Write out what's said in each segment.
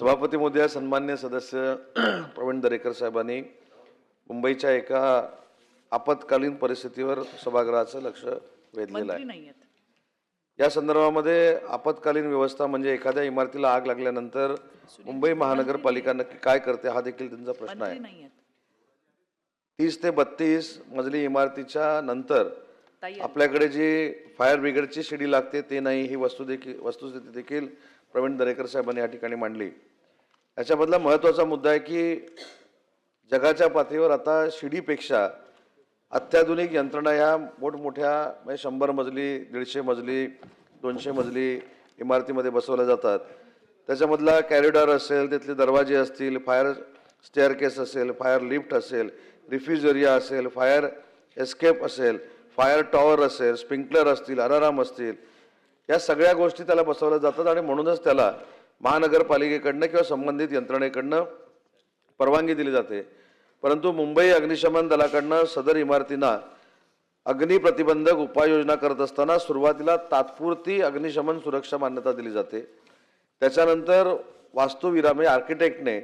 सभापती महोदया, सन्मान्य सदस्य प्रवीण दरेकर साहेबांनी मुंबईच्या एका आपत्कालीन परिस्थितीवर सभागृहाचं लक्ष वेधलेलं आहे। या संदर्भामध्ये आपत्कालीन व्यवस्था म्हणजे एखाद्या इमारतीला आग लागल्यानंतर मुंबई महानगरपालिका नक्की काय करते हा देखील त्यांचा प्रश्न आहे। 30 ते 32 मजली इमारतीच्या नंतर आपल्याकडे जी फायर ब्रिगेडची शिडी लागते ते नाही, ही वस्तुस्थिती देखील प्रवीण दरेकर साहेबांनी या ठिकाणी मांडली। याच्याबद्दल महत्त्वाचा मुद्दा आहे की जगाच्या पातळीवर आता शिडीपेक्षा अत्याधुनिक यंत्रणा ह्या मोठमोठ्या म्हणजे 100 मजली 150 मजली 200 मजली इमारतीमध्ये बसवल्या जातात। त्याच्यामधला कॅरिडॉर असेल, तिथले दरवाजे असतील, फायर स्टेअरकेस असेल, फायर लिफ्ट असेल, रिफ्यूज एरिया असेल, फायर एस्केप असेल, फायर टॉवर असेल, स्प्रिंकलर असतील, अलार्म असतील, या सगळ्या गोष्टी त्याला बसवल्या जातात आणि म्हणूनच त्याला महानगरपालिकेकडनं किंवा संबंधित यंत्रणेकडनं परवानगी दिली जाते। परंतु मुंबई अग्निशमन दलाकडनं सदर इमारतींना अग्निप्रतिबंधक उपाययोजना करत असताना सुरुवातीला तात्पुरती अग्निशमन सुरक्षा मान्यता दिली जाते। त्याच्यानंतर वास्तुविराम आर्किटेक्टने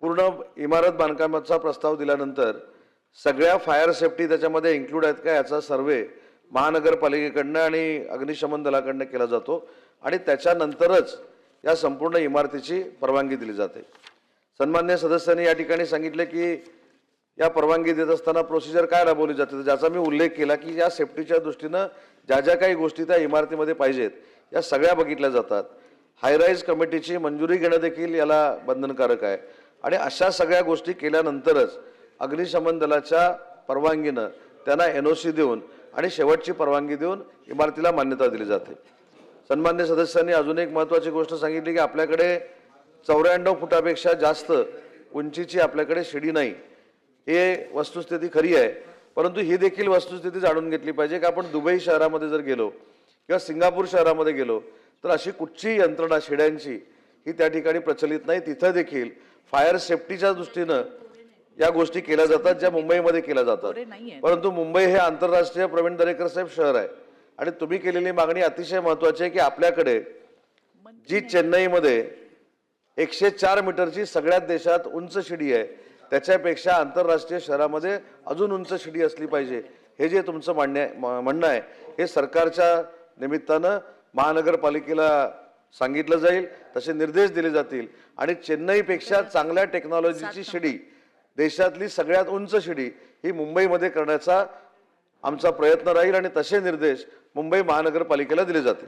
पूर्ण इमारत बांधकामाचा प्रस्ताव दिल्यानंतर सगळ्या फायर सेफ्टी त्याच्यामध्ये इन्क्लूड आहेत का याचा सर्वे महानगरपालिकेकडनं आणि अग्निशमन दलाकडनं केला जातो आणि त्याच्यानंतरच या संपूर्ण इमारतीची परवानगी दिली जाते। सन्मान्य सदस्यांनी या ठिकाणी सांगितले की या परवानगी देत असताना प्रोसिजर काय राबवली जाते, ज्याचा मी उल्लेख केला की या सेफ्टीच्या दृष्टीनं ज्या ज्या काही गोष्टी त्या इमारतीमध्ये पाहिजेत या सगळ्या बघितल्या जातात। हायराईज कमिटीची मंजुरी घेणं देखील याला बंधनकारक आहे आणि अशा सगळ्या गोष्टी केल्यानंतरच अग्निशमन दलाच्या परवानगीनं त्यांना NOC देऊन आणि शेवटची परवानगी देऊन इमारतीला मान्यता दिली जाते। सन्मान्य सदस्यांनी अजून एक महत्त्वाची गोष्ट सांगितली की आपल्याकडे 94 फुटापेक्षा जास्त उंचीची आपल्याकडे शिडी नाही। हे वस्तुस्थिती खरी आहे, परंतु ही देखील वस्तुस्थिती जाणून घेतली पाहिजे की आपण दुबई शहरामध्ये जर गेलो किंवा सिंगापूर शहरामध्ये गेलो तर अशी कुठची यंत्रणा शिड्यांची ही त्या ठिकाणी प्रचलित नाही। तिथं देखील फायर सेफ्टीच्या दृष्टीनं या गोष्टी केल्या जातात ज्या मुंबईमध्ये केल्या जातात। परंतु मुंबई हे आंतरराष्ट्रीय प्रवीण दरेकर साहेब शहर आहे आणि तुम्ही केलेली मागणी अतिशय महत्त्वाची आहे की आपल्याकडे जी चेन्नईमध्ये 104 मीटरची सगळ्यात देशात उंच शिडी आहे त्याच्यापेक्षा आंतरराष्ट्रीय शहरामध्ये अजून उंच शिडी असली पाहिजे। हे जे तुमचं म्हणणं आहे हे सरकारच्या निमित्तानं महानगरपालिकेला सांगितलं जाईल, तसे निर्देश दिले जातील आणि चेन्नईपेक्षा चांगल्या टेक्नॉलॉजीची शिडी देशातली सगळ्यात उंच शिडी ही मुंबईमध्ये करण्याचा आमचा प्रयत्न राहील आणि तसे निर्देश मुंबई महानगरपालिकेला दिले जातील।